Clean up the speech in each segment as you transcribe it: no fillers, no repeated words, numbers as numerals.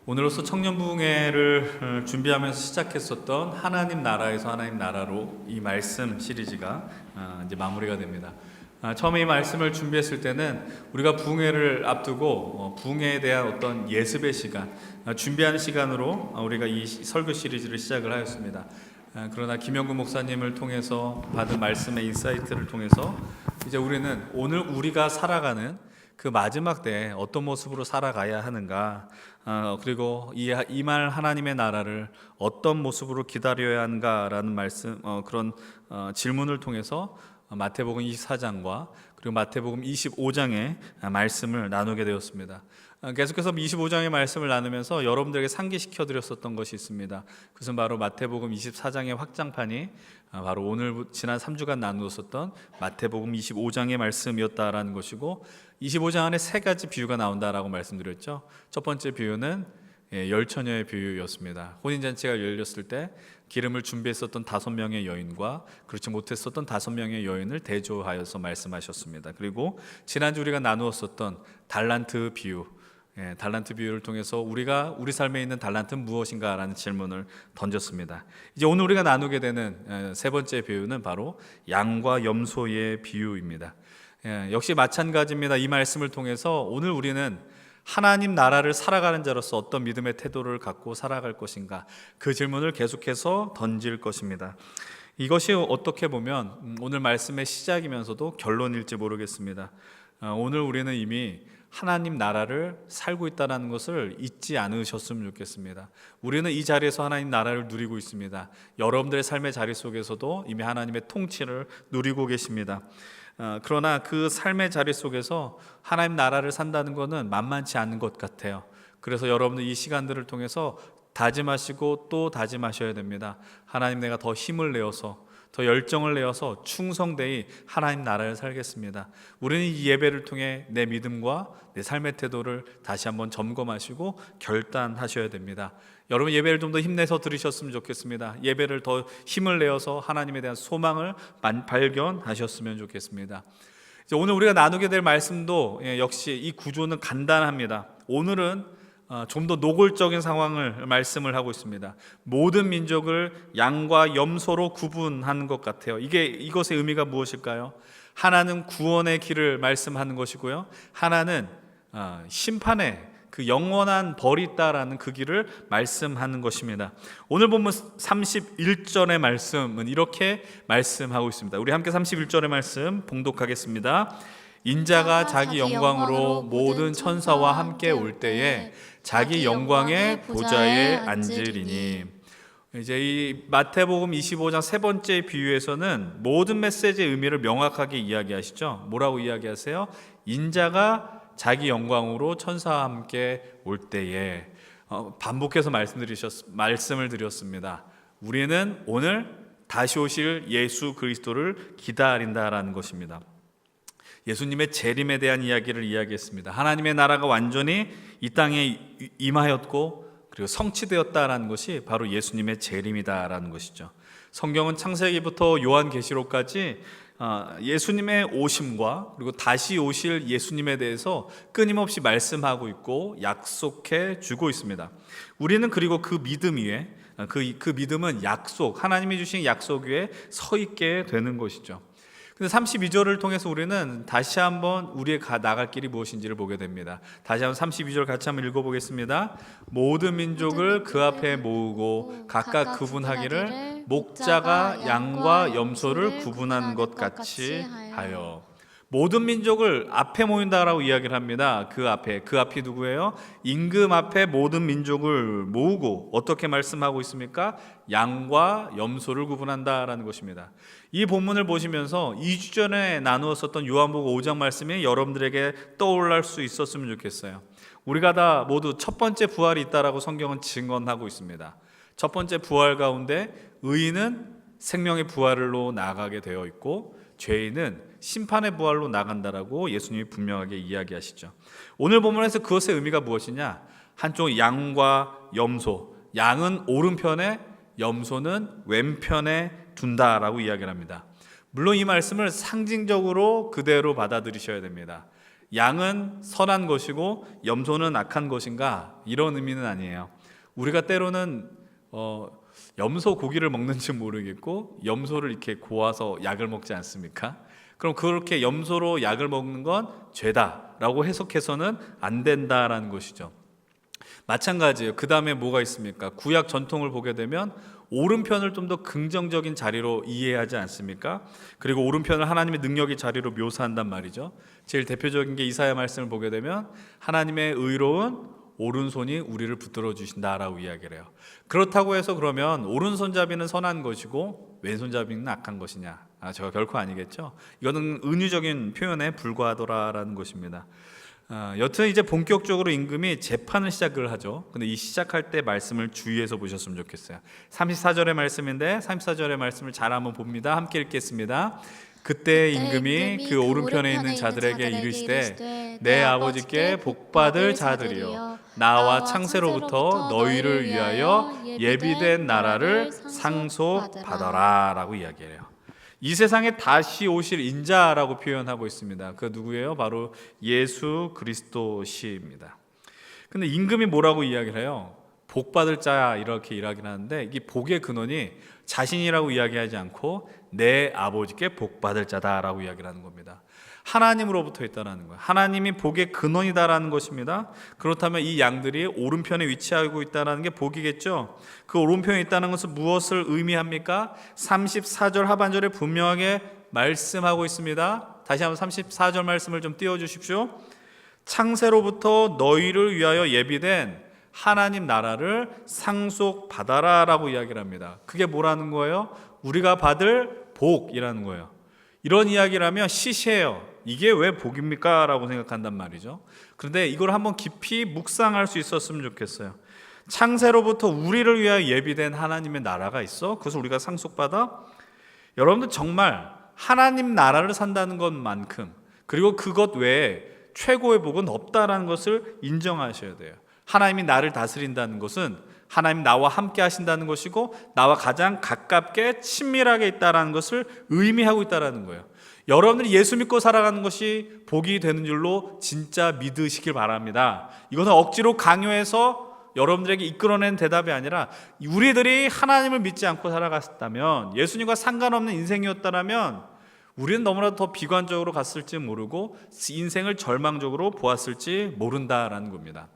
오늘로써 청년부흥회를 준비하면서 시작했었던 하나님 나라에서 하나님 나라로 이 말씀 시리즈가 이제 마무리가 됩니다. 처음에 이 말씀을 준비했을 때는 우리가 부흥회를 앞두고 부흥회에 대한 어떤 예습의 시간, 준비하는 시간으로 우리가 이 설교 시리즈를 시작을 하였습니다. 그러나 김영구 목사님을 통해서 받은 말씀의 인사이트를 통해서 이제 우리는 오늘 우리가 살아가는 그 마지막 때에 어떤 모습으로 살아가야 하는가, 그리고 이말 하나님의 나라를 어떤 모습으로 기다려야 하는가라는 말씀, 그런 질문을 통해서 마태복음 24장과 그리고 마태복음 25장의 말씀을 나누게 되었습니다. 계속해서 25장의 말씀을 나누면서 여러분들에게 상기시켜 드렸었던 것이 있습니다. 그것은 바로 마태복음 24장의 확장판이 바로 오늘 지난 3주간 나누었었던 마태복음 25장의 말씀이었다라는 것이고, 25장 안에 세 가지 비유가 나온다라고 말씀드렸죠. 첫 번째 비유는 열처녀의 비유였습니다. 혼인잔치가 열렸을 때 기름을 준비했었던 5명의 여인과 그렇지 못했었던 5명의 여인을 대조하여서 말씀하셨습니다. 그리고 지난주 우리가 나누었었던 달란트 비유, 달란트 비유를 통해서 우리 삶에 있는 달란트는 무엇인가라는 질문을 던졌습니다. 이제 오늘 우리가 나누게 되는 세 번째 비유는 바로 양과 염소의 비유입니다. 역시 마찬가지입니다. 이 말씀을 통해서 오늘 우리는 하나님 나라를 살아가는 자로서 어떤 믿음의 태도를 갖고 살아갈 것인가, 그 질문을 계속해서 던질 것입니다. 이것이 어떻게 보면 오늘 말씀의 시작이면서도 결론일지 모르겠습니다. 오늘 우리는 이미 하나님 나라를 살고 있다는 것을 잊지 않으셨으면 좋겠습니다. 우리는 이 자리에서 하나님 나라를 누리고 있습니다. 여러분들의 삶의 자리 속에서도 이미 하나님의 통치를 누리고 계십니다. 그러나 그 삶의 자리 속에서 하나님 나라를 산다는 것은 만만치 않은 것 같아요. 그래서 여러분들 이 시간들을 통해서 다짐하시고 또 다짐하셔야 됩니다. 하나님, 내가 더 힘을 내어서, 더 열정을 내어서 충성되이 하나님 나라를 살겠습니다. 우리는 이 예배를 통해 내 믿음과 내 삶의 태도를 다시 한번 점검하시고 결단하셔야 됩니다. 여러분, 예배를 좀 더 힘내서 들으셨으면 좋겠습니다. 예배를 더 힘을 내어서 하나님에 대한 소망을 발견하셨으면 좋겠습니다. 이제 오늘 우리가 나누게 될 말씀도 역시 이 구조는 간단합니다. 오늘은 좀 더 노골적인 상황을 말씀을 하고 있습니다. 모든 민족을 양과 염소로 구분하는 것 같아요. 이것의 의미가 무엇일까요? 하나는 구원의 길을 말씀하는 것이고요, 하나는 심판의 그 영원한 벌이 있다라는 그 길을 말씀하는 것입니다. 오늘 본문 31절의 말씀은 이렇게 말씀하고 있습니다. 우리 함께 31절의 말씀 봉독하겠습니다. 인자가 자기 영광으로 모든 천사와 함께 올 때에 자기 영광의 보좌에 앉으리니. 이제 이 마태복음 25장 세 번째 비유에서는 모든 메시지의 의미를 명확하게 이야기하시죠. 뭐라고 이야기하세요? 인자가 자기 영광으로 천사와 함께 올 때에, 반복해서 말씀을 드렸습니다. 우리는 오늘 다시 오실 예수 그리스도를 기다린다라는 것입니다. 예수님의 재림에 대한 이야기를 이야기했습니다. 하나님의 나라가 완전히 이 땅에 임하였고 그리고 성취되었다라는 것이 바로 예수님의 재림이다라는 것이죠. 성경은 창세기부터 요한계시록까지 예수님의 오심과 그리고 다시 오실 예수님에 대해서 끊임없이 말씀하고 있고 약속해 주고 있습니다. 우리는 그리고 그 믿음 위에, 그 믿음은 약속, 하나님이 주신 약속 위에 서 있게 되는 것이죠. 근데 32절을 통해서 우리는 다시 한번 우리의 나갈 길이 무엇인지를 보게 됩니다. 다시 한번 32절 같이 한번 읽어보겠습니다. 모든 민족을 그 앞에 모으고 각각 구분하기를 목자가 양과 염소를 구분한 것 같이 하여. 모든 민족을 앞에 모인다라고 이야기를 합니다. 그 앞이 누구예요? 임금 앞에 모든 민족을 모으고 어떻게 말씀하고 있습니까? 양과 염소를 구분한다라는 것입니다. 이 본문을 보시면서 2주 전에 나누었었던 요한복음 5장 말씀이 여러분들에게 떠올릴 수 있었으면 좋겠어요. 우리가 다 모두 첫 번째 부활이 있다라고 성경은 증언하고 있습니다. 첫 번째 부활 가운데 의인은 생명의 부활로 나아가게 되어 있고 죄인은 심판의 부활로 나간다라고 예수님이 분명하게 이야기하시죠. 오늘 본문에서 그것의 의미가 무엇이냐? 한쪽 양과 염소, 양은 오른편에, 염소는 왼편에 둔다라고 이야기를 합니다. 물론 이 말씀을 상징적으로 그대로 받아들이셔야 됩니다. 양은 선한 것이고 염소는 악한 것인가? 이런 의미는 아니에요. 우리가 때로는 염소 고기를 먹는지 모르겠고 염소를 이렇게 고아서 약을 먹지 않습니까? 그럼 그렇게 염소로 약을 먹는 건 죄다라고 해석해서는 안 된다라는 것이죠. 마찬가지예요. 그 다음에 뭐가 있습니까? 구약 전통을 보게 되면 오른편을 좀 더 긍정적인 자리로 이해하지 않습니까? 그리고 오른편을 하나님의 능력의 자리로 묘사한단 말이죠. 제일 대표적인 게 이사야 말씀을 보게 되면 하나님의 의로운 오른손이 우리를 붙들어 주신다라고 이야기를 해요. 그렇다고 해서 그러면 오른손잡이는 선한 것이고 왼손잡이는 악한 것이냐? 저가 결코 아니겠죠. 이거는 은유적인 표현에 불과하더라라는 것입니다. 여튼 이제 본격적으로 임금이 재판을 시작을 하죠. 근데 이 시작할 때 말씀을 주의해서 보셨으면 좋겠어요. 34절의 말씀인데 34절의 말씀을 잘 한번 봅니다. 함께 읽겠습니다. 그때 임금이 그 오른편에 있는 자들에게 이르시되 내 아버지께 복받을 자들이여 나와 창세로부터 너희를 위하여 예비된 나라를 상속받아라 라고 이야기해요. 이 세상에 다시 오실 인자라고 표현하고 있습니다. 그 누구예요? 바로 예수 그리스도시입니다. 근데 임금이 뭐라고 이야기를 해요? 복받을 자 이렇게 이야기를 하는데 이 복의 근원이 자신이라고 이야기하지 않고 내 아버지께 복받을 자다라고 이야기를 하는 겁니다. 하나님으로부터 있다는 거예요. 하나님이 복의 근원이다라는 것입니다. 그렇다면 이 양들이 오른편에 위치하고 있다는 게 복이겠죠. 그 오른편에 있다는 것은 무엇을 의미합니까? 34절 하반절에 분명하게 말씀하고 있습니다. 다시 한번 34절 말씀을 좀 띄워주십시오. 창세로부터 너희를 위하여 예비된 하나님 나라를 상속받아라 라고 이야기를 합니다. 그게 뭐라는 거예요? 우리가 받을 복이라는 거예요. 이런 이야기를 하면 시시해요. 이게 왜 복입니까? 라고 생각한단 말이죠. 그런데 이걸 한번 깊이 묵상할 수 있었으면 좋겠어요. 창세로부터 우리를 위하여 예비된 하나님의 나라가 있어? 그것을 우리가 상속받아? 여러분들 정말 하나님 나라를 산다는 것만큼 그리고 그것 외에 최고의 복은 없다라는 것을 인정하셔야 돼요. 하나님이 나를 다스린다는 것은 하나님 나와 함께 하신다는 것이고 나와 가장 가깝게 친밀하게 있다는 것을 의미하고 있다는 거예요. 여러분들이 예수 믿고 살아가는 것이 복이 되는 줄로 진짜 믿으시길 바랍니다. 이것은 억지로 강요해서 여러분들에게 이끌어낸 대답이 아니라 우리들이 하나님을 믿지 않고 살아갔다면 예수님과 상관없는 인생이었다면 우리는 너무나도 더 비관적으로 갔을지 모르고 인생을 절망적으로 보았을지 모른다라는 겁니다.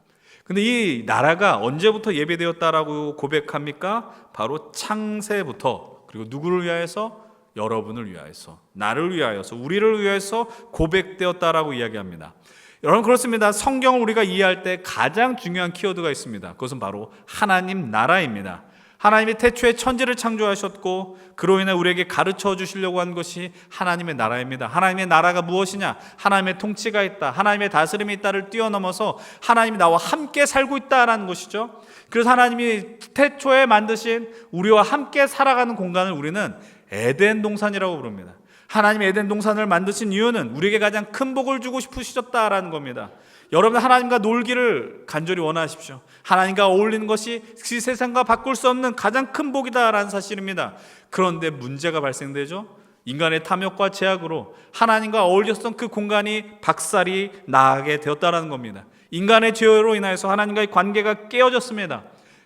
근데 이 나라가 언제부터 예배되었다라고 고백합니까? 바로 창세부터. 그리고 누구를 위하여서? 여러분을 위하여서, 나를 위하여서, 우리를 위하여서 고백되었다라고 이야기합니다. 여러분 그렇습니다. 성경을 우리가 이해할 때 가장 중요한 키워드가 있습니다. 그것은 바로 하나님 나라입니다. 하나님이 태초에 천지를 창조하셨고 그로 인해 우리에게 가르쳐 주시려고 한 것이 하나님의 나라입니다. 하나님의 나라가 무엇이냐? 하나님의 통치가 있다, 하나님의 다스림이 있다를 뛰어넘어서 하나님이 나와 함께 살고 있다라는 것이죠. 그래서 하나님이 태초에 만드신 우리와 함께 살아가는 공간을 우리는 에덴 동산이라고 부릅니다. 하나님이 에덴 동산을 만드신 이유는 우리에게 가장 큰 복을 주고 싶으셨다라는 겁니다. 여러분 하나님과 놀기를 간절히 원하십시오. 하나님과 어울리는 것이 이 세상과 바꿀 수 없는 가장 큰 복이다라는 사실입니다. 그런데 문제가 발생되죠. 인간의 탐욕과 제약으로 하나님과 어울렸던 그 공간이 박살이 나게 되었다는 겁니다. 인간의 죄로 인하여서 하나님과의 관계가 깨어졌습니다.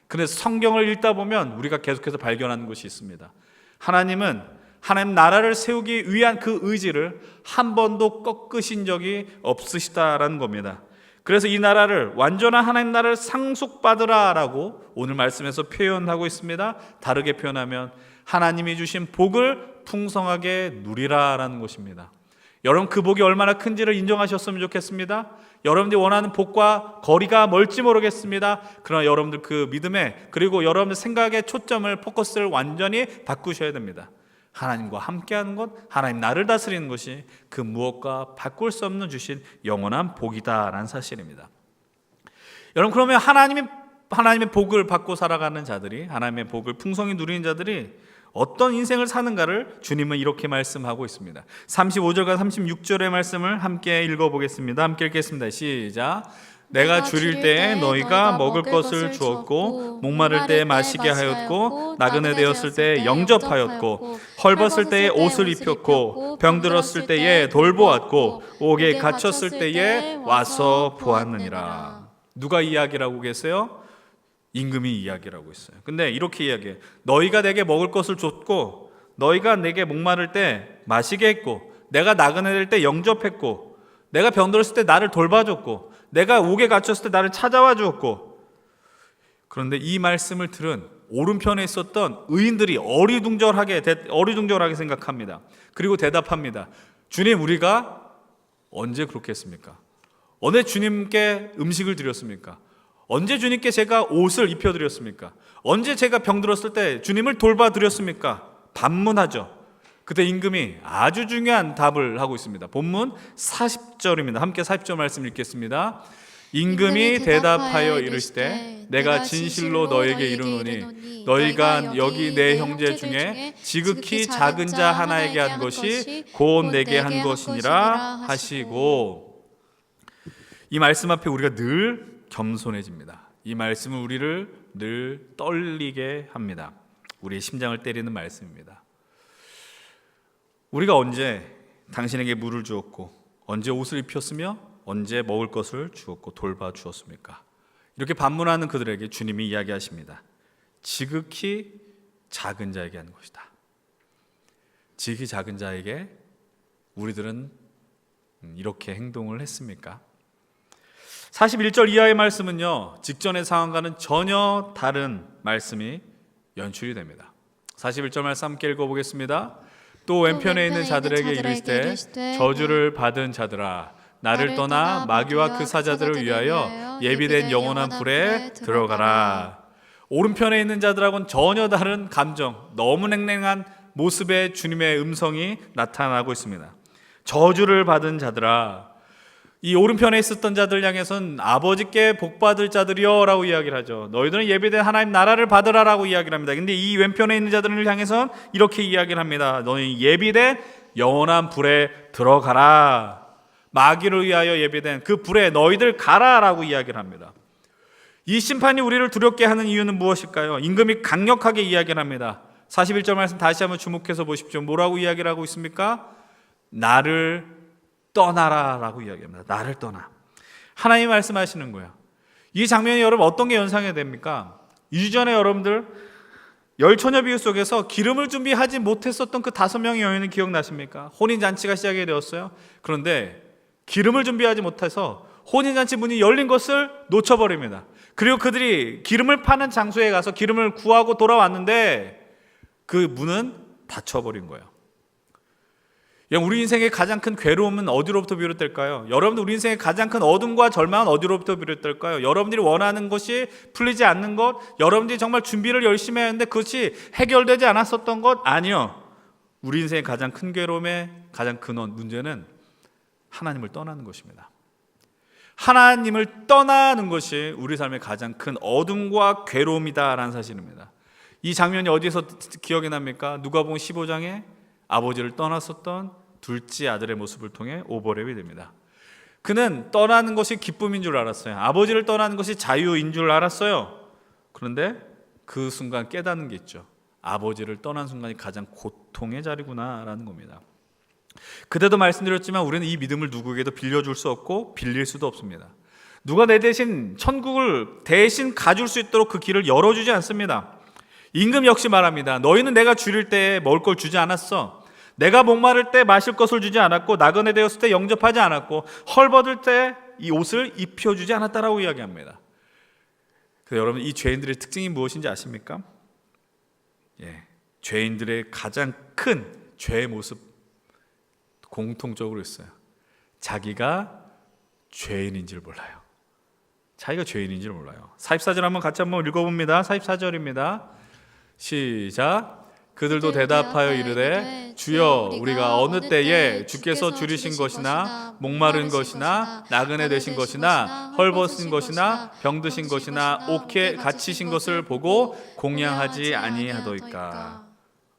그래서 성경을 읽다 보면 우리가 계속해서 발견하는 것이 있습니다. 하나님은 하나님 나라를 세우기 위한 그 의지를 한 번도 꺾으신 적이 없으시다라는 겁니다. 그래서 이 나라를 완전한 하나님 나라를 상속받으라라고 오늘 말씀에서 표현하고 있습니다. 다르게 표현하면 하나님이 주신 복을 풍성하게 누리라라는 것입니다. 여러분 그 복이 얼마나 큰지를 인정하셨으면 좋겠습니다. 여러분들이 원하는 복과 거리가 멀지 모르겠습니다. 그러나 여러분들 그 믿음에 그리고 여러분들 생각의 초점을 포커스를 완전히 바꾸셔야 됩니다. 하나님과 함께하는 것, 하나님 나를 다스리는 것이 그 무엇과 바꿀 수 없는 주신 영원한 복이다라는 사실입니다. 여러분 그러면 하나님의 복을 받고 살아가는 자들이, 하나님의 복을 풍성히 누리는 자들이 어떤 인생을 사는가를 주님은 이렇게 말씀하고 있습니다. 35절과 36절의 말씀을 함께 읽어보겠습니다. 함께 읽겠습니다. 시작. 내가 줄일 때에 너희가 먹을 것을 주었고 목마를 때에 마시게 하였고 나그네 되었을 때에 영접하였고 헐벗을 때에 옷을 입혔고 병들었을 때에 돌보았고 옥에 갇혔을 때에 와서 보았느니라. 누가 이야기를 하고 계세요? 임금이 이야기를 하고 있어요. 근데 이렇게 이야기해요. 너희가 내게 먹을 것을 줬고 너희가 내게 목마를 때 마시게 했고 내가 나그네 될 때 영접했고 내가 병들었을 때 나를 돌봐줬고 내가 옥에 갇혔을 때 나를 찾아와 주었고. 그런데 이 말씀을 들은 오른편에 있었던 의인들이 어리둥절하게 생각합니다. 그리고 대답합니다. 주님, 우리가 언제 그렇게 했습니까? 언제 주님께 음식을 드렸습니까? 언제 주님께 제가 옷을 입혀드렸습니까? 언제 제가 병들었을 때 주님을 돌봐드렸습니까? 반문하죠. 그때 임금이 아주 중요한 답을 하고 있습니다. 본문 40절입니다. 함께 40절 말씀 읽겠습니다. 임금이 대답하여 이르시되 내가 진실로 너에게 이르노니 너희가 여기 내 형제 중에 지극히 작은 자 하나에게 한 것이 곧 내게 한 것이니라 하시고. 이 말씀 앞에 우리가 늘 겸손해집니다. 이 말씀은 우리를 늘 떨리게 합니다. 우리의 심장을 때리는 말씀입니다. 우리가 언제 당신에게 물을 주었고 언제 옷을 입혔으며 언제 먹을 것을 주었고 돌봐주었습니까? 이렇게 반문하는 그들에게 주님이 이야기하십니다. 지극히 작은 자에게 한 것이다. 지극히 작은 자에게 우리들은 이렇게 행동을 했습니까? 41절 이하의 말씀은요, 직전의 상황과는 전혀 다른 말씀이 연출이 됩니다. 41절 말씀 함께 읽어보겠습니다. 또 왼편에 있는 자들에게 이르시되 저주를 받은 자들아 나를 떠나 마귀와 그 사자들을 위하여 예비된 영원한 불에 들어가라. 오른편에 있는 자들하고는 전혀 다른 감정, 너무 냉랭한 모습의 주님의 음성이 나타나고 있습니다. 저주를 받은 자들아. 이 오른편에 있었던 자들 향해서는 아버지께 복받을 자들이여 라고 이야기를 하죠. 너희들은 예비된 하나님 나라를 받으라 라고 이야기를 합니다. 근데 이 왼편에 있는 자들을 향해서는 이렇게 이야기를 합니다. 너희 예비된 영원한 불에 들어가라. 마귀를 위하여 예비된 그 불에 너희들 가라 라고 이야기를 합니다. 이 심판이 우리를 두렵게 하는 이유는 무엇일까요? 임금이 강력하게 이야기를 합니다. 41절 말씀 다시 한번 주목해서 보십시오. 뭐라고 이야기를 하고 있습니까? 나를 떠나라 라고 이야기합니다. 나를 떠나. 하나님이 말씀하시는 거예요. 이 장면이 여러분 어떤 게 연상이 됩니까? 2주 전에 여러분들 열처녀 비유 속에서 기름을 준비하지 못했었던 그 5명의 여인은 기억나십니까? 혼인잔치가 시작이 되었어요. 그런데 기름을 준비하지 못해서 혼인잔치 문이 열린 것을 놓쳐버립니다. 그리고 그들이 기름을 파는 장소에 가서 기름을 구하고 돌아왔는데 그 문은 닫혀버린 거예요. 우리 인생의 가장 큰 괴로움은 어디로부터 비롯될까요? 여러분들 우리 인생의 가장 큰 어둠과 절망은 어디로부터 비롯될까요? 여러분들이 원하는 것이 풀리지 않는 것, 여러분들이 정말 준비를 열심히 했는데 그것이 해결되지 않았었던 것? 아니요. 우리 인생의 가장 큰 괴로움의 가장 큰 문제는 하나님을 떠나는 것입니다. 하나님을 떠나는 것이 우리 삶의 가장 큰 어둠과 괴로움이다라는 사실입니다. 이 장면이 어디에서 기억이 납니까? 누가복음 15장에 아버지를 떠났었던 둘째 아들의 모습을 통해 오버랩이 됩니다. 그는 떠나는 것이 기쁨인 줄 알았어요. 아버지를 떠나는 것이 자유인 줄 알았어요. 그런데 그 순간 깨닫는 게 있죠. 아버지를 떠난 순간이 가장 고통의 자리구나라는 겁니다. 그때도 말씀드렸지만 우리는 이 믿음을 누구에게도 빌려줄 수 없고 빌릴 수도 없습니다. 누가 내 대신 천국을 대신 가줄 수 있도록 그 길을 열어주지 않습니다. 임금 역시 말합니다. 너희는 내가 줄일 때 먹을 걸 주지 않았어. 내가 목마를 때 마실 것을 주지 않았고 나그네 되었을 때 영접하지 않았고 헐벗을 때 이 옷을 입혀주지 않았다라고 이야기합니다. 그래서 여러분 이 죄인들의 특징이 무엇인지 아십니까? 죄인들의 가장 큰 죄의 모습 공통적으로 있어요. 자기가 죄인인지를 몰라요. 자기가 죄인인지를 몰라요. 44절 한번 같이 한번 읽어봅니다. 44절입니다. 시작. 그들도 대답하여 이르되 주여 우리가 어느 때에 주께서 줄이신 것이나 목마른 것이나 나그네 되신 것이나 헐벗은 것이나 병드신 것이나 옥에 갇히신 것을 보고 공양하지 아니하더이까.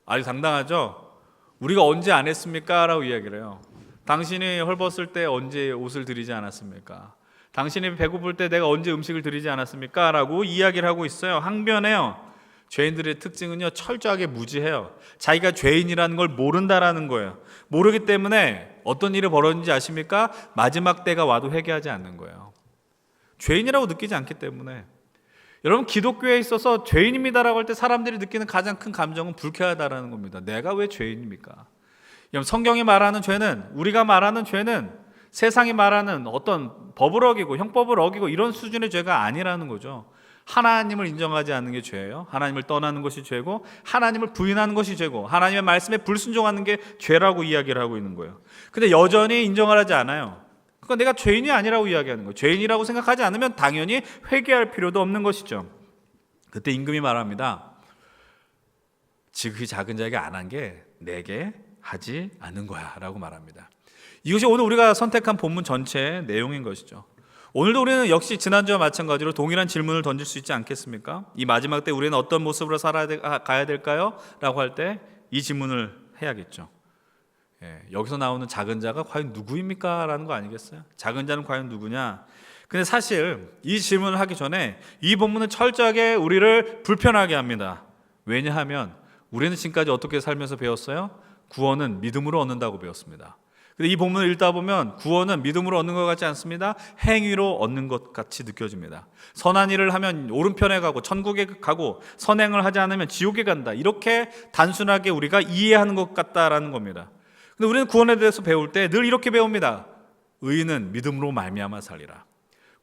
아주 당당하죠? 우리가 언제 안 했습니까? 라고 이야기를 해요. 당신이 헐벗을 때 언제 옷을 드리지 않았습니까? 당신이 배고플 때 내가 언제 음식을 드리지 않았습니까? 라고 이야기를 하고 있어요. 항변해요. 죄인들의 특징은요, 철저하게 무지해요. 자기가 죄인이라는 걸 모른다라는 거예요. 모르기 때문에 어떤 일이 벌어진지 아십니까? 마지막 때가 와도 회개하지 않는 거예요. 죄인이라고 느끼지 않기 때문에. 여러분, 기독교에 있어서 죄인입니다라고 할 때 사람들이 느끼는 가장 큰 감정은 불쾌하다라는 겁니다. 내가 왜 죄인입니까? 여러분, 성경이 말하는 죄는, 우리가 말하는 죄는 세상이 말하는 어떤 법을 어기고 형법을 어기고 이런 수준의 죄가 아니라는 거죠. 하나님을 인정하지 않는 게 죄예요. 하나님을 떠나는 것이 죄고, 하나님을 부인하는 것이 죄고, 하나님의 말씀에 불순종하는 게 죄라고 이야기를 하고 있는 거예요. 근데 여전히 인정을 하지 않아요. 그러니까 내가 죄인이 아니라고 이야기하는 거예요. 죄인이라고 생각하지 않으면 당연히 회개할 필요도 없는 것이죠. 그때 임금이 말합니다. 지극히 작은 자에게 안 한 게 내게 하지 않은 거야 라고 말합니다. 이것이 오늘 우리가 선택한 본문 전체의 내용인 것이죠. 오늘도 우리는 역시 지난주와 마찬가지로 동일한 질문을 던질 수 있지 않겠습니까? 이 마지막 때 우리는 어떤 모습으로 살아가야 될까요? 라고 할 때 이 질문을 해야겠죠. 여기서 나오는 작은 자가 과연 누구입니까? 라는 거 아니겠어요? 작은 자는 과연 누구냐? 근데 사실 이 질문을 하기 전에 이 본문은 철저하게 우리를 불편하게 합니다. 왜냐하면 우리는 지금까지 어떻게 살면서 배웠어요? 구원은 믿음으로 얻는다고 배웠습니다. 근데 이 본문을 읽다 보면 구원은 믿음으로 얻는 것 같지 않습니다. 행위로 얻는 것 같이 느껴집니다. 선한 일을 하면 오른편에 가고 천국에 가고 선행을 하지 않으면 지옥에 간다. 이렇게 단순하게 우리가 이해하는 것 같다라는 겁니다. 근데 우리는 구원에 대해서 배울 때 늘 이렇게 배웁니다. 의인은 믿음으로 말미암아 살리라.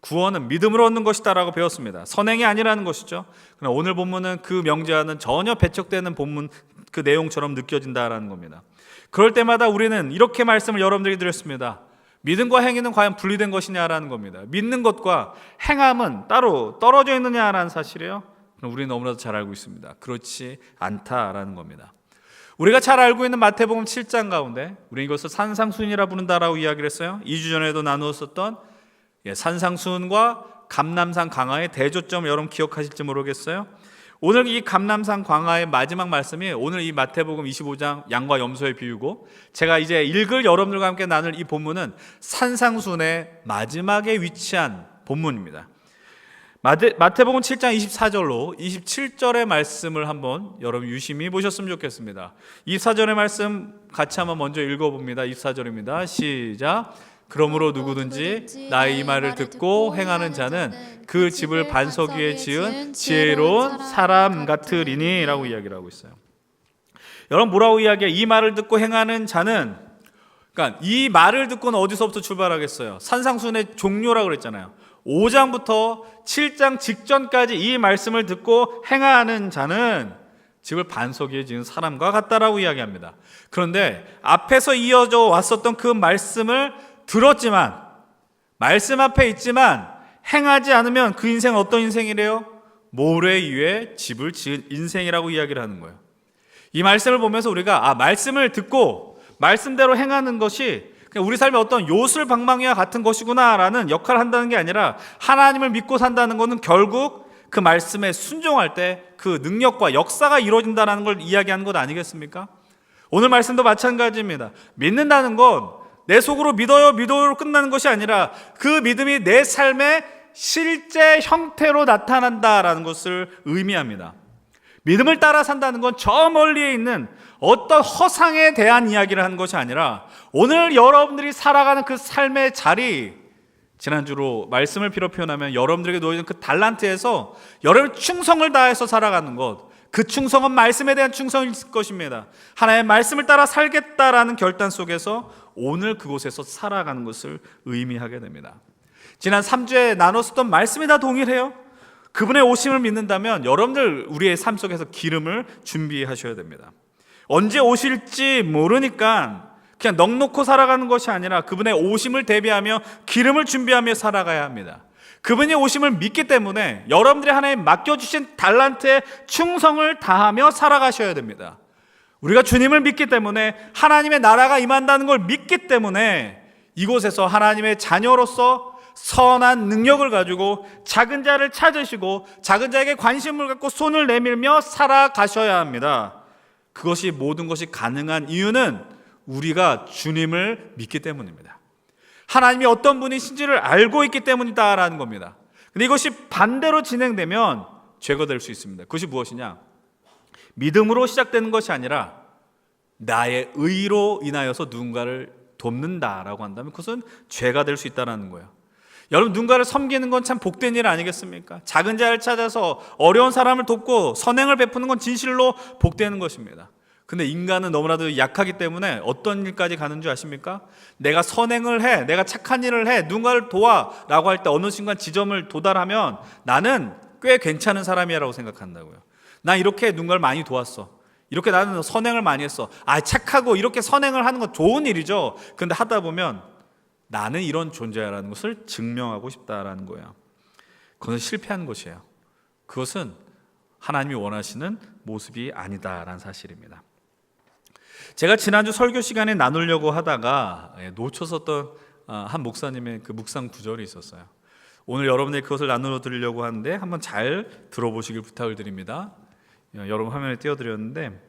구원은 믿음으로 얻는 것이다라고 배웠습니다. 선행이 아니라는 것이죠. 그러나 오늘 본문은 그 명제와는 전혀 배척되는 본문 그 내용처럼 느껴진다라는 겁니다. 그럴 때마다 우리는 이렇게 말씀을 여러분들에게 드렸습니다. 믿음과 행위는 과연 분리된 것이냐라는 겁니다. 믿는 것과 행함은 따로 떨어져 있느냐라는 사실이에요. 우리는 너무나도 잘 알고 있습니다. 그렇지 않다라는 겁니다. 우리가 잘 알고 있는 마태복음 7장 가운데 우리는 이것을 산상수훈이라 부른다라고 이야기를 했어요. 2주 전에도 나누었었던 산상수훈과 감람산 강화의 대조점 여러분 기억하실지 모르겠어요. 오늘 이 감람산 광화의 마지막 말씀이 오늘 이 마태복음 25장 양과 염소의 비유고, 제가 이제 읽을 여러분들과 함께 나눌 이 본문은 산상수훈의 마지막에 위치한 본문입니다. 마태복음 7장 24절로 27절의 말씀을 한번 여러분 유심히 보셨으면 좋겠습니다. 24절의 말씀 같이 한번 먼저 읽어봅니다. 24절입니다. 시작. 그러므로 누구든지 나의 이 말을 듣고 행하는 자는 그 집을 반석 위에 지은 지혜로운 사람 같으리니 라고 이야기를 하고 있어요. 여러분, 뭐라고 이야기해요? 이 말을 듣고 행하는 자는, 그러니까 이 말을 듣고는 어디서부터 출발하겠어요? 산상수훈의 종료라고 그랬잖아요. 5장부터 7장 직전까지 이 말씀을 듣고 행하는 자는 집을 반석 위에 지은 사람과 같다라고 이야기합니다. 그런데 앞에서 이어져 왔었던 그 말씀을 들었지만, 말씀 앞에 있지만 행하지 않으면 그 인생은 어떤 인생이래요? 모래 위에 집을 지은 인생이라고 이야기를 하는 거예요. 이 말씀을 보면서 우리가 말씀을 듣고 말씀대로 행하는 것이 그냥 우리 삶의 어떤 요술방망이와 같은 것이구나라는 역할을 한다는 게 아니라, 하나님을 믿고 산다는 것은 결국 그 말씀에 순종할 때 그 능력과 역사가 이루어진다는 걸 이야기하는 것 아니겠습니까? 오늘 말씀도 마찬가지입니다. 믿는다는 건 내 속으로 믿어요로 끝나는 것이 아니라 그 믿음이 내 삶의 실제 형태로 나타난다라는 것을 의미합니다. 믿음을 따라 산다는 건 저 멀리에 있는 어떤 허상에 대한 이야기를 하는 것이 아니라 오늘 여러분들이 살아가는 그 삶의 자리, 지난주로 말씀을 빌어 표현하면 여러분들에게 놓여진 그 달란트에서 여러분 충성을 다해서 살아가는 것, 그 충성은 말씀에 대한 충성일 것입니다. 하나님의 말씀을 따라 살겠다라는 결단 속에서 오늘 그곳에서 살아가는 것을 의미하게 됩니다. 지난 3주에 나눴었던 말씀이 다 동일해요. 그분의 오심을 믿는다면 여러분들 우리의 삶 속에서 기름을 준비하셔야 됩니다. 언제 오실지 모르니까 그냥 넋놓고 살아가는 것이 아니라 그분의 오심을 대비하며 기름을 준비하며 살아가야 합니다. 그분의 오심을 믿기 때문에 여러분들이 하나님 맡겨주신 달란트에 충성을 다하며 살아가셔야 됩니다. 우리가 주님을 믿기 때문에 하나님의 나라가 임한다는 걸 믿기 때문에 이곳에서 하나님의 자녀로서 선한 능력을 가지고 작은 자를 찾으시고 작은 자에게 관심을 갖고 손을 내밀며 살아가셔야 합니다. 그것이 모든 것이 가능한 이유는 우리가 주님을 믿기 때문입니다. 하나님이 어떤 분이신지를 알고 있기 때문이다라는 겁니다. 근데 이것이 반대로 진행되면 죄가 될 수 있습니다. 그것이 무엇이냐? 믿음으로 시작되는 것이 아니라 나의 의로 인하여서 누군가를 돕는다라고 한다면 그것은 죄가 될 수 있다는 거예요. 여러분, 누군가를 섬기는 건 참 복된 일 아니겠습니까? 작은 자를 찾아서 어려운 사람을 돕고 선행을 베푸는 건 진실로 복되는 것입니다. 근데 인간은 너무나도 약하기 때문에 어떤 일까지 가는 줄 아십니까? 내가 선행을 해, 내가 착한 일을 해, 누군가를 도와라고 할 때 어느 순간 지점을 도달하면 나는 꽤 괜찮은 사람이라고 생각한다고요. 나 이렇게 누군가를 많이 도왔어, 이렇게 나는 선행을 많이 했어, 착하고 이렇게 선행을 하는 건 좋은 일이죠. 근데 하다 보면 나는 이런 존재라는 것을 증명하고 싶다라는 거예요. 그것은 실패한 것이에요. 그것은 하나님이 원하시는 모습이 아니다라는 사실입니다. 제가 지난주 설교 시간에 나누려고 하다가 놓쳤었던 한 목사님의 그 묵상 구절이 있었어요. 오늘 여러분들이 그것을 나누어 드리려고 하는데 한번 잘 들어보시길 부탁을 드립니다. 여러분 화면에 띄워드렸는데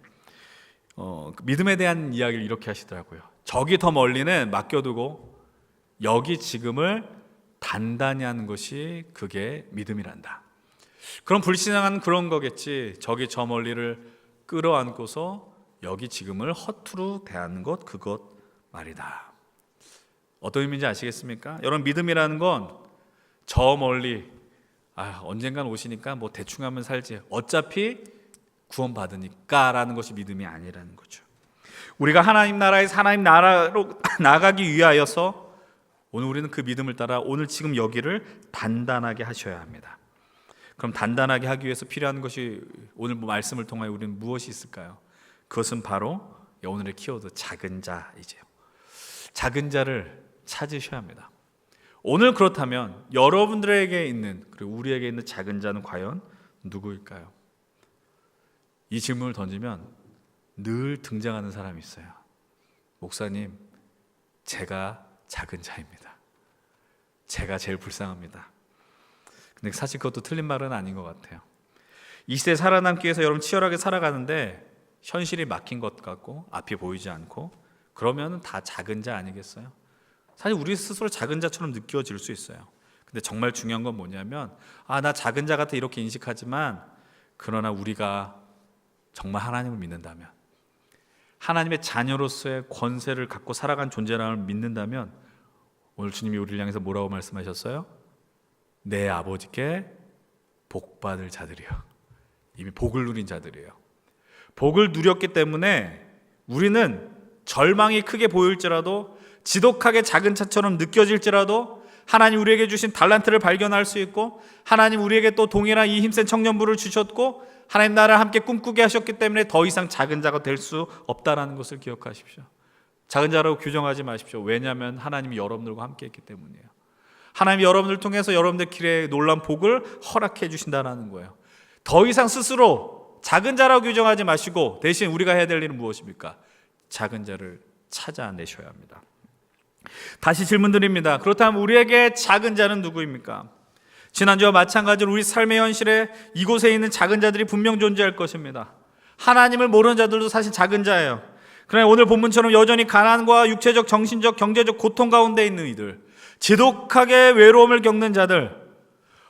믿음에 대한 이야기를 이렇게 하시더라고요. 저기 더 멀리는 맡겨두고 여기 지금을 단단히 하는 것이 그게 믿음이란다. 그럼 불신앙한 그런 거겠지. 저기 저 멀리를 끌어안고서 여기 지금을 허투루 대하는 것, 그것 말이다. 어떤 의미인지 아시겠습니까? 여러분, 믿음이라는 건 저 멀리 언젠간 오시니까 뭐 대충 하면 살지, 어차피 구원받으니까 라는 것이 믿음이 아니라는 거죠. 우리가 하나님 나라에서 하나님 나라로 나가기 위하여서 오늘 우리는 그 믿음을 따라 오늘 지금 여기를 단단하게 하셔야 합니다. 그럼 단단하게 하기 위해서 필요한 것이 오늘 말씀을 통하여 우리는 무엇이 있을까요? 그것은 바로 오늘의 키워드 작은 자이지요. 작은 자를 찾으셔야 합니다. 오늘 그렇다면 여러분들에게 있는, 그리고 우리에게 있는 작은 자는 과연 누구일까요? 이 질문을 던지면 늘 등장하는 사람이 있어요. 목사님, 제가 작은 자입니다. 제가 제일 불쌍합니다. 근데 사실 그것도 틀린 말은 아닌 것 같아요. 이 시대에 살아남기 위해서 여러분 치열하게 살아가는데 현실이 막힌 것 같고 앞이 보이지 않고 그러면 다 작은 자 아니겠어요? 사실 우리 스스로 작은 자처럼 느껴질 수 있어요. 근데 정말 중요한 건 뭐냐면 나 작은 자 같아 이렇게 인식하지만, 그러나 우리가 정말 하나님을 믿는다면, 하나님의 자녀로서의 권세를 갖고 살아간 존재라는 믿는다면, 오늘 주님이 우리를 향해서 뭐라고 말씀하셨어요? 내 아버지께 복받을 자들이요, 이미 복을 누린 자들이에요. 복을 누렸기 때문에 우리는 절망이 크게 보일지라도, 지독하게 작은 자처럼 느껴질지라도 하나님 우리에게 주신 달란트를 발견할 수 있고, 하나님 우리에게 또 동일한 이 힘센 청년부를 주셨고, 하나님 나라를 함께 꿈꾸게 하셨기 때문에 더 이상 작은 자가 될 수 없다는 것을 기억하십시오. 작은 자라고 규정하지 마십시오. 왜냐하면 하나님이 여러분들과 함께 했기 때문이에요. 하나님이 여러분들을 통해서 여러분들 길에 놀라운 복을 허락해 주신다는 거예요. 더 이상 스스로 작은 자라고 규정하지 마시고 대신 우리가 해야 될 일은 무엇입니까? 작은 자를 찾아내셔야 합니다. 다시 질문 드립니다. 그렇다면 우리에게 작은 자는 누구입니까? 지난주와 마찬가지로 우리 삶의 현실에 이곳에 있는 작은 자들이 분명 존재할 것입니다. 하나님을 모르는 자들도 사실 작은 자예요. 그러나 오늘 본문처럼 여전히 가난과 육체적, 정신적, 경제적 고통 가운데 있는 이들, 지독하게 외로움을 겪는 자들,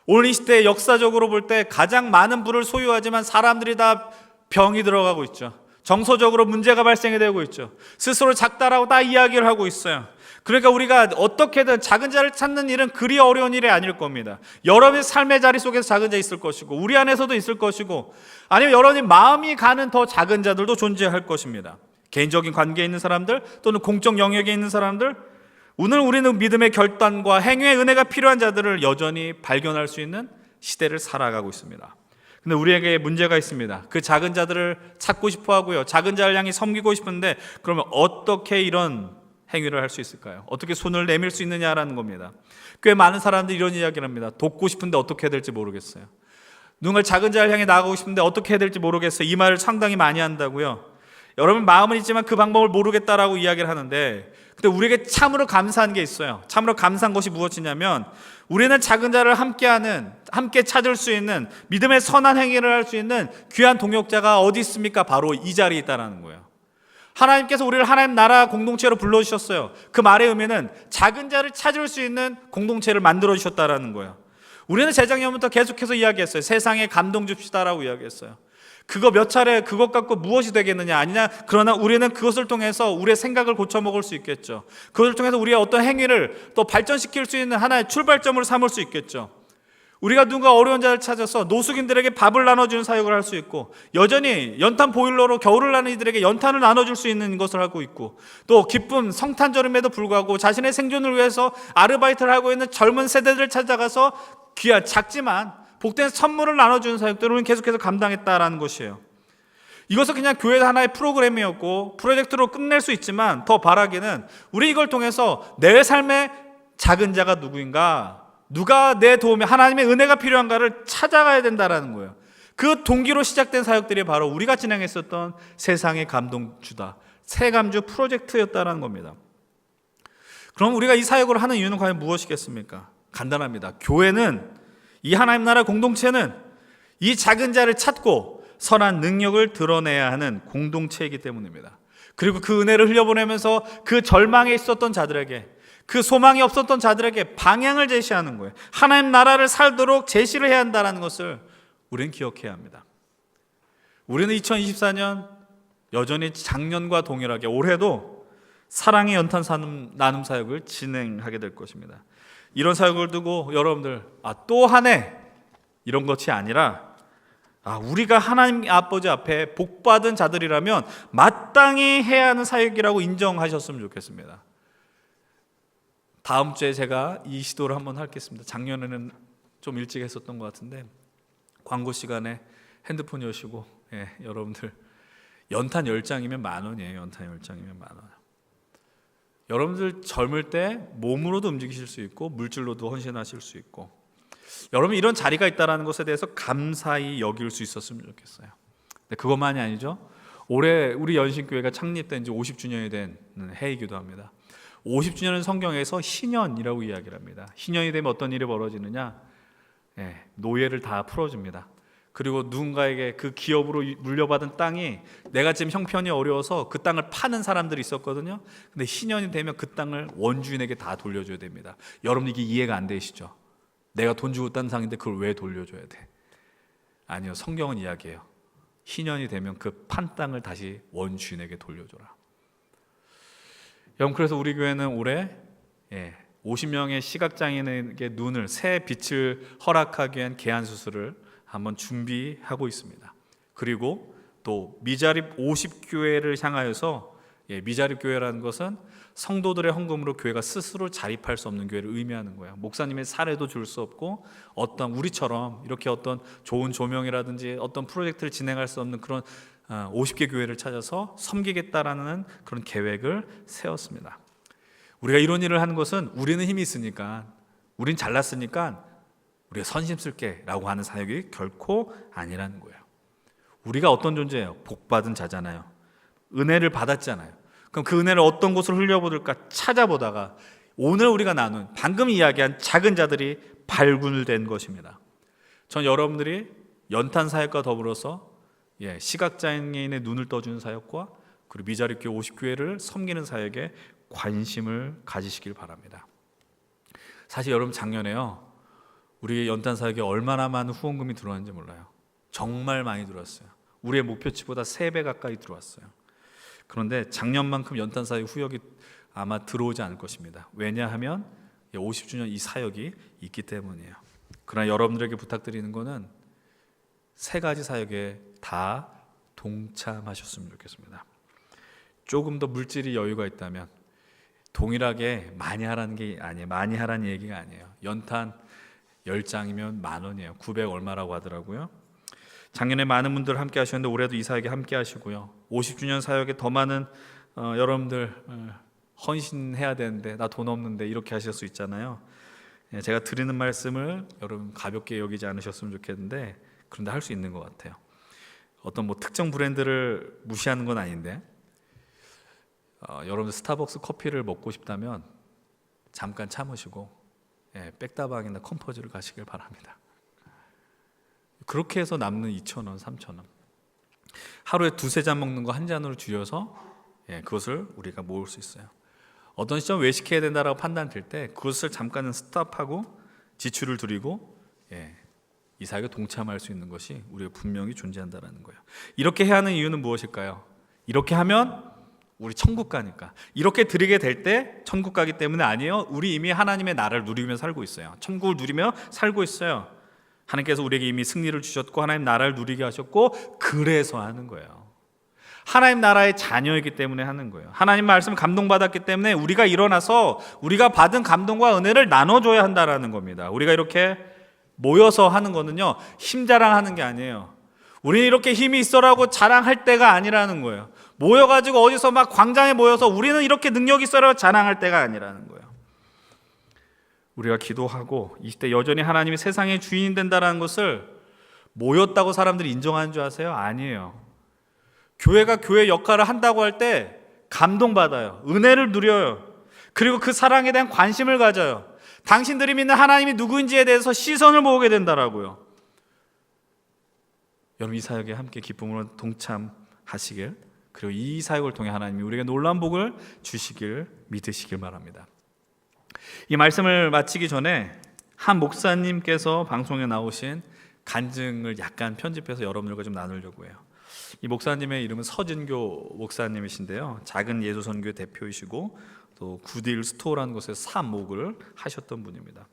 오늘 이 시대에 역사적으로 볼 때 가장 많은 부를 소유하지만 사람들이 다 병이 들어가고 있죠. 정서적으로 문제가 발생이 되고 있죠. 스스로 작다라고 다 이야기를 하고 있어요. 그러니까 우리가 어떻게든 작은 자를 찾는 일은 그리 어려운 일이 아닐 겁니다. 여러분의 삶의 자리 속에서 작은 자 있을 것이고, 우리 안에서도 있을 것이고, 아니면 여러분의 마음이 가는 더 작은 자들도 존재할 것입니다. 개인적인 관계에 있는 사람들, 또는 공적 영역에 있는 사람들, 오늘 우리는 믿음의 결단과 행위의 은혜가 필요한 자들을 여전히 발견할 수 있는 시대를 살아가고 있습니다. 근데 우리에게 문제가 있습니다. 그 작은 자들을 찾고 싶어 하고요, 작은 자를 향해 섬기고 싶은데, 그러면 어떻게 이런 행위를 할 수 있을까요? 어떻게 손을 내밀 수 있느냐라는 겁니다. 꽤 많은 사람들이 이런 이야기를 합니다. 돕고 싶은데 어떻게 해야 될지 모르겠어요. 누군가 작은 자를 향해 나가고 싶은데 어떻게 해야 될지 모르겠어요. 이 말을 상당히 많이 한다고요. 여러분, 마음은 있지만 그 방법을 모르겠다라고 이야기를 하는데, 근데 우리에게 참으로 감사한 게 있어요. 참으로 감사한 것이 무엇이냐면, 우리는 작은 자를 함께하는, 함께 찾을 수 있는, 믿음의 선한 행위를 할 수 있는 귀한 동역자가 어디 있습니까? 바로 이 자리에 있다는 거예요. 하나님께서 우리를 하나님 나라 공동체로 불러주셨어요. 그 말의 의미는 작은 자를 찾을 수 있는 공동체를 만들어주셨다라는 거예요. 우리는 재작년부터 계속해서 이야기했어요. 세상에 감동 줍시다라고 이야기했어요. 그거 몇 차례 그것 갖고 무엇이 되겠느냐 아니냐. 그러나 우리는 그것을 통해서 우리의 생각을 고쳐먹을 수 있겠죠. 그것을 통해서 우리의 어떤 행위를 또 발전시킬 수 있는 하나의 출발점으로 삼을 수 있겠죠. 우리가 누군가 어려운 자를 찾아서 노숙인들에게 밥을 나눠주는 사역을 할 수 있고, 여전히 연탄 보일러로 겨울을 나는 이들에게 연탄을 나눠줄 수 있는 것을 하고 있고, 또 기쁜 성탄절임에도 불구하고 자신의 생존을 위해서 아르바이트를 하고 있는 젊은 세대들을 찾아가서 귀한 작지만 복된 선물을 나눠주는 사역들을 우리는 계속해서 감당했다라는 것이에요. 이것은 그냥 교회 하나의 프로그램이었고 프로젝트로 끝낼 수 있지만, 더 바라기는 우리 이걸 통해서 내 삶의 작은 자가 누구인가, 누가 내 도움에 하나님의 은혜가 필요한가를 찾아가야 된다라는 거예요. 그 동기로 시작된 사역들이 바로 우리가 진행했었던 세상의 감동주다, 새감주 프로젝트였다라는 겁니다. 그럼 우리가 이 사역을 하는 이유는 과연 무엇이겠습니까? 간단합니다. 교회는, 이 하나님 나라 공동체는 이 작은 자를 찾고 선한 능력을 드러내야 하는 공동체이기 때문입니다. 그리고 그 은혜를 흘려보내면서 그 절망에 있었던 자들에게, 그 소망이 없었던 자들에게 방향을 제시하는 거예요. 하나님 나라를 살도록 제시를 해야 한다는 것을 우리는 기억해야 합니다. 우리는 2024년 여전히 작년과 동일하게 올해도 사랑의 연탄 나눔 사역을 진행하게 될 것입니다. 이런 사역을 두고 여러분들, 또 한 해 이런 것이 아니라, 우리가 하나님 아버지 앞에 복받은 자들이라면 마땅히 해야 하는 사역이라고 인정하셨으면 좋겠습니다. 다음 주에 제가 이 시도를 한번 하겠습니다. 작년에는 좀 일찍 했었던 것 같은데, 광고 시간에 핸드폰 여시고, 여러분들 연탄 10장이면 10,000원이에요. 연탄 10장이면 10,000원. 여러분들 젊을 때 몸으로도 움직이실 수 있고 물질로도 헌신하실 수 있고, 여러분 이런 자리가 있다는 것에 대해서 감사히 여길 수 있었으면 좋겠어요. 근데 그것만이 아니죠. 올해 우리 연신교회가 창립된 지 50주년이 된 해이기도 합니다. 50주년은 성경에서 희년이라고 이야기를 합니다. 희년이 되면 어떤 일이 벌어지느냐? 노예를 다 풀어줍니다. 그리고 누군가에게 그 기업으로 물려받은 땅이, 내가 지금 형편이 어려워서 그 땅을 파는 사람들이 있었거든요. 근데 희년이 되면 그 땅을 원주인에게 다 돌려줘야 됩니다. 여러분 이게 이해가 안 되시죠? 내가 돈 주고 딴 상인데 그걸 왜 돌려줘야 돼? 아니요, 성경은 이야기해요. 희년이 되면 그 판 땅을 다시 원주인에게 돌려줘라. 여러분, 그래서 우리 교회는 올해 50명의 시각장애인에게 눈을, 새 빛을 허락하기 위한 개안 수술을 한번 준비하고 있습니다. 그리고 또 미자립 50교회를 향하여서, 미자립 교회라는 것은 성도들의 헌금으로 교회가 스스로 자립할 수 없는 교회를 의미하는 거예요. 목사님의 사례도 줄 수 없고, 어떤 우리처럼 이렇게 어떤 좋은 조명이라든지 어떤 프로젝트를 진행할 수 없는 그런 50개 교회를 찾아서 섬기겠다라는 그런 계획을 세웠습니다. 우리가 이런 일을 하는 것은 우리는 힘이 있으니까, 우린 잘났으니까 우리가 선심쓸게 라고 하는 사역이 결코 아니라는 거예요. 우리가 어떤 존재예요? 복받은 자잖아요. 은혜를 받았잖아요. 그럼 그 은혜를 어떤 곳으로 흘려보들까 찾아보다가 오늘 우리가 나눈, 방금 이야기한 작은 자들이 발굴된 것입니다. 전 여러분들이 연탄 사역과 더불어서 시각장애인의 눈을 떠주는 사역과 그리고 미자립교회 50교회를 섬기는 사역에 관심을 가지시길 바랍니다. 사실 여러분, 작년에요, 우리의 연탄 사역에 얼마나 많은 후원금이 들어왔는지 몰라요. 정말 많이 들어왔어요. 우리의 목표치보다 3배 가까이 들어왔어요. 그런데 작년만큼 연탄 사역 후역이 아마 들어오지 않을 것입니다. 왜냐하면 50주년 이 사역이 있기 때문이에요. 그러나 여러분들에게 부탁드리는 것은 3가지 사역에 다 동참하셨으면 좋겠습니다. 조금 더 물질이 여유가 있다면 동일하게 많이 하라는 게 아니에요. 많이 하라는 얘기가 아니에요. 연탄 10장이면 10,000원이에요. 900 얼마라고 하더라고요. 작년에 많은 분들 함께 하셨는데 올해도 이 사역에 함께 하시고요. 50주년 사역에 더 많은 여러분들 헌신해야 되는데 나 돈 없는데 이렇게 하실 수 있잖아요. 제가 드리는 말씀을 여러분 가볍게 여기지 않으셨으면 좋겠는데, 그런데 할 수 있는 것 같아요. 어떤 특정 브랜드를 무시하는 건 아닌데, 여러분들 스타벅스 커피를 먹고 싶다면 잠깐 참으시고 백다방이나 컴포즈를 가시길 바랍니다. 그렇게 해서 남는 2,000원, 3,000원, 하루에 2-3잔 먹는 거 한 잔으로 줄여서 그것을 우리가 모을 수 있어요. 어떤 시점 외식해야 된다라고 판단될 때 그것을 잠깐은 스탑하고 지출을 줄이고 이 사역에 동참할 수 있는 것이 우리가 분명히 존재한다는 거예요. 이렇게 해야 하는 이유는 무엇일까요? 이렇게 하면 우리 천국 가니까. 이렇게 드리게 될 때 천국 가기 때문에 아니에요. 우리 이미 하나님의 나라를 누리며 살고 있어요. 천국을 누리며 살고 있어요. 하나님께서 우리에게 이미 승리를 주셨고 하나님 나라를 누리게 하셨고 그래서 하는 거예요. 하나님 나라의 자녀이기 때문에 하는 거예요. 하나님 말씀을 감동받았기 때문에 우리가 일어나서 우리가 받은 감동과 은혜를 나눠줘야 한다는 겁니다. 우리가 이렇게 모여서 하는 거는요, 힘 자랑하는 게 아니에요. 우리는 이렇게 힘이 있어라고 자랑할 때가 아니라는 거예요. 모여가지고 어디서 막 광장에 모여서 우리는 이렇게 능력이 있어라고 자랑할 때가 아니라는 거예요. 우리가 기도하고 이 시대 여전히 하나님이 세상의 주인이 된다는 것을 모였다고 사람들이 인정하는 줄 아세요? 아니에요. 교회가 교회 역할을 한다고 할 때 감동받아요. 은혜를 누려요. 그리고 그 사랑에 대한 관심을 가져요. 당신들이 믿는 하나님이 누구인지에 대해서 시선을 모으게 된다라고요. 여러분 이 사역에 함께 기쁨으로 동참하시길, 그리고 이 사역을 통해 하나님이 우리에게 놀라운 복을 주시길 믿으시길 바랍니다. 이 말씀을 마치기 전에 한 목사님께서 방송에 나오신 간증을 약간 편집해서 여러분들과 좀 나누려고 해요. 이 목사님의 이름은 서진교 목사님이신데요, 작은 예수선교회 대표이시고 또 굿윌 스토어라는 곳에서 사목을 하셨던 분입니다.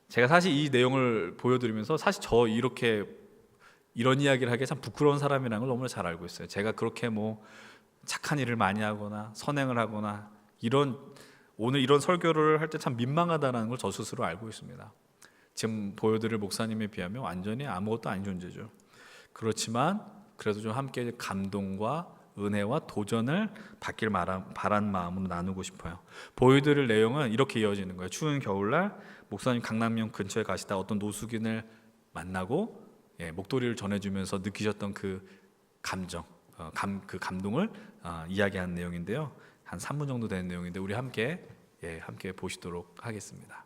제가 사실 이 내용을 보여드리면서 사실 저 이런 이야기를 하기에 참 부끄러운 사람이라는 걸 너무나 잘 알고 있어요. 제가 그렇게 뭐 착한 일을 많이 하거나 선행을 하거나 오늘 이런 설교를 할 때 참 민망하다는 걸 저 스스로 알고 있습니다. 지금 보여드릴 목사님에 비하면 완전히 아무것도 아닌 존재죠. 그렇지만 그래도 좀 함께 감동과 은혜와 도전을 받길 바란 마음으로 나누고 싶어요. 보여드릴 내용은 이렇게 이어지는 거예요. 추운 겨울날 목사님 강남역 근처에 가시다 어떤 노숙인을 만나고 목도리를 전해주면서 느끼셨던 그 감정, 그 감동을 이야기하는 내용인데요. 한 3분 정도 되는 내용인데 우리 함께 보시도록 하겠습니다.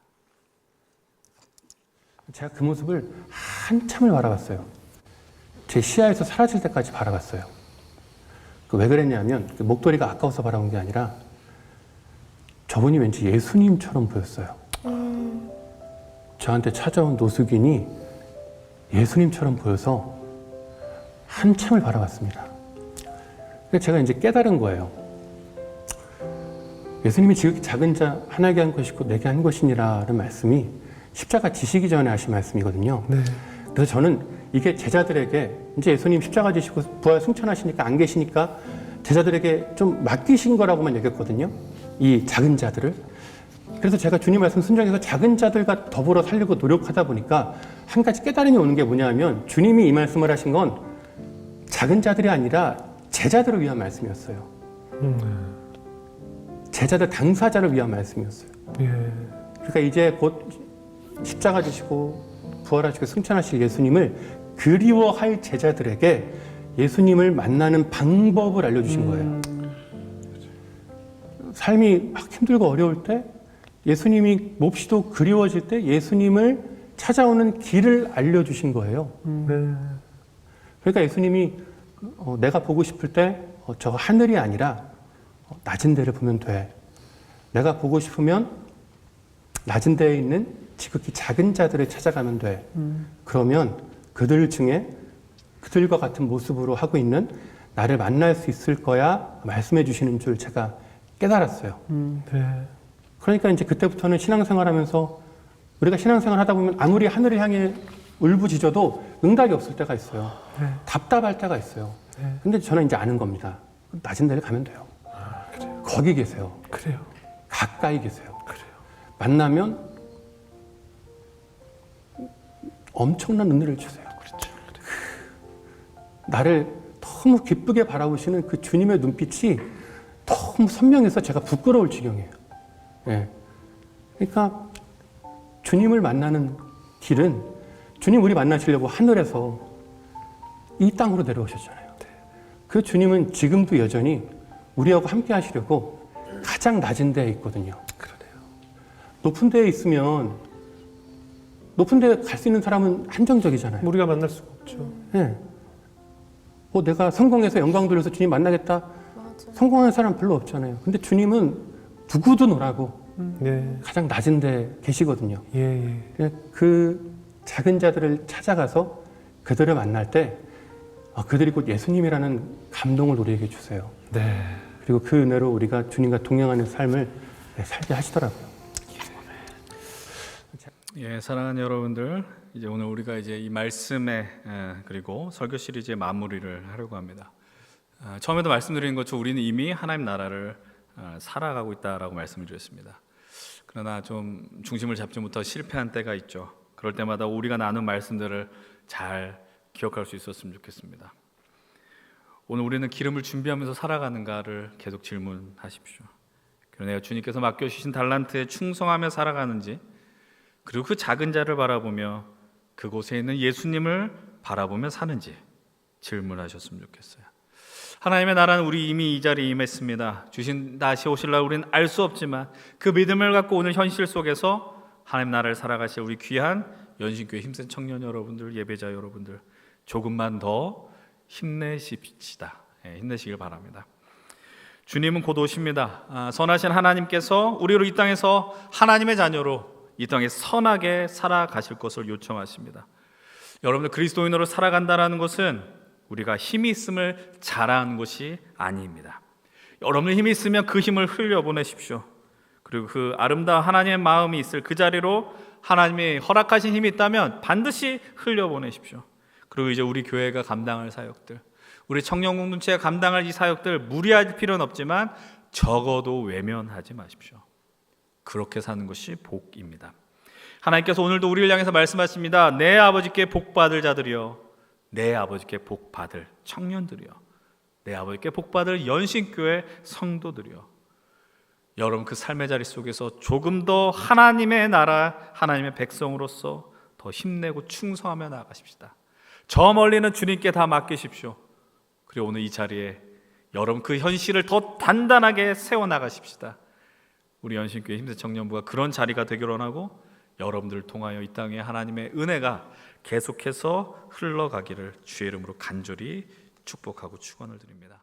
제가 그 모습을 한참을 바라봤어요. 제 시야에서 사라질 때까지 바라봤어요. 왜 그랬냐면 목도리가 아까워서 바라본 게 아니라 저분이 왠지 예수님처럼 보였어요. 저한테 찾아온 노숙인이 예수님처럼 보여서 한참을 바라봤습니다. 그래서 제가 이제 깨달은 거예요. 예수님이 지극히 작은 자 하나에게 한 것이고 내게 한 것이니라는 말씀이 십자가 지시기 전에 하신 말씀이거든요. 네. 그래서 저는 이게 제자들에게 이제 예수님 십자가 지시고 부활 승천하시니까 안 계시니까 제자들에게 좀 맡기신 거라고만 여겼거든요. 이 작은 자들을. 그래서 제가 주님 말씀 순종해서 작은 자들과 더불어 살려고 노력하다 보니까 한 가지 깨달음이 오는 게 뭐냐면 주님이 이 말씀을 하신 건 작은 자들이 아니라 제자들을 위한 말씀이었어요. 제자들 당사자를 위한 말씀이었어요. 그러니까 이제 곧 십자가 지시고 부활하시고 승천하실 예수님을 그리워할 제자들에게 예수님을 만나는 방법을 알려주신 거예요. 삶이 막 힘들고 어려울 때 예수님이 몹시도 그리워질 때 예수님을 찾아오는 길을 알려주신 거예요. 그러니까 예수님이 내가 보고 싶을 때 저 하늘이 아니라 낮은 데를 보면 돼. 내가 보고 싶으면 낮은 데에 있는 지극히 작은 자들을 찾아가면 돼. 그러면 그들 중에 그들과 같은 모습으로 하고 있는 나를 만날 수 있을 거야 말씀해 주시는 줄 제가 깨달았어요. 네. 그러니까 이제 그때부터는 신앙생활하면서 우리가 신앙생활 하다 보면 아무리 하늘을 향해 울부짖어도 응답이 없을 때가 있어요. 네. 답답할 때가 있어요. 네. 근데 저는 이제 아는 겁니다. 낮은 데를 가면 돼요. 그래요. 거기 계세요. 그래요. 가까이 계세요. 그래요. 만나면 엄청난 은혜를 주세요. 그렇죠. 나를 너무 기쁘게 바라보시는 그 주님의 눈빛이 너무 선명해서 제가 부끄러울 지경이에요. 네. 그러니까 주님을 만나는 길은 주님 우리 만나시려고 하늘에서 이 땅으로 내려오셨잖아요. 그 주님은 지금도 여전히 우리하고 함께 하시려고 가장 낮은 데에 있거든요. 그러네요. 높은 데에 있으면 높은 데 갈 수 있는 사람은 한정적이잖아요. 우리가 만날 수가 없죠. 네. 내가 성공해서 영광 돌려서 주님 만나겠다. 맞아요. 성공하는 사람 별로 없잖아요. 근데 주님은 누구도 노라고 네. 가장 낮은 데 계시거든요. 예. 그냥 그 작은 자들을 찾아가서 그들을 만날 때 그들이 곧 예수님이라는 감동을 우리에게 주세요. 네. 그리고 그 은혜로 우리가 주님과 동행하는 삶을 살게 하시더라고요. 예, 사랑하는 여러분들, 이제 오늘 우리가 이제 이 말씀에 그리고 설교 시리즈의 마무리를 하려고 합니다. 처음에도 말씀드린 것처럼 우리는 이미 하나님 나라를 살아가고 있다라고 말씀을 드렸습니다. 그러나 좀 중심을 잡지 못하고 실패한 때가 있죠. 그럴 때마다 우리가 나눈 말씀들을 잘 기억할 수 있었으면 좋겠습니다. 오늘 우리는 기름을 준비하면서 살아가는가를 계속 질문하십시오. 그리고 내가 주님께서 맡겨주신 달란트에 충성하며 살아가는지, 그리고 그 작은 자를 바라보며 그곳에 있는 예수님을 바라보며 사는지 질문하셨으면 좋겠어요. 하나님의 나라는 우리 이미 이 자리에 임했습니다. 주신 다시 오실 날 우리는 알 수 없지만 그 믿음을 갖고 오늘 현실 속에서 하나님 나라를 살아가실 우리 귀한 연신교회 힘센 청년 여러분들, 예배자 여러분들, 조금만 더 힘내십시다. 힘내시길 바랍니다. 주님은 곧 오십니다. 선하신 하나님께서 우리로 이 땅에서 하나님의 자녀로 이 땅에 선하게 살아가실 것을 요청하십니다. 여러분들, 그리스도인으로 살아간다는 것은 우리가 힘이 있음을 자랑하는 것이 아닙니다. 여러분들 힘이 있으면 그 힘을 흘려보내십시오. 그리고 그 아름다운 하나님의 마음이 있을 그 자리로 하나님이 허락하신 힘이 있다면 반드시 흘려보내십시오. 그리고 이제 우리 교회가 감당할 사역들, 우리 청년 공동체가 감당할 이 사역들, 무리할 필요는 없지만 적어도 외면하지 마십시오. 그렇게 사는 것이 복입니다. 하나님께서 오늘도 우리를 향해서 말씀하십니다. 내 아버지께 복받을 자들이여, 내 아버지께 복받을 청년들이여, 내 아버지께 복받을 연신교회 성도들이여. 여러분, 그 삶의 자리 속에서 조금 더 하나님의 나라, 하나님의 백성으로서 더 힘내고 충성하며 나아가십시다. 저 멀리는 주님께 다 맡기십시오. 그리고 오늘 이 자리에 여러분 그 현실을 더 단단하게 세워나가십시다. 우리 연신교회 힘센 청년부가 그런 자리가 되기를 원하고, 여러분들을 통하여 이 땅에 하나님의 은혜가 계속해서 흘러가기를 주의 이름으로 간절히 축복하고 축원을 드립니다.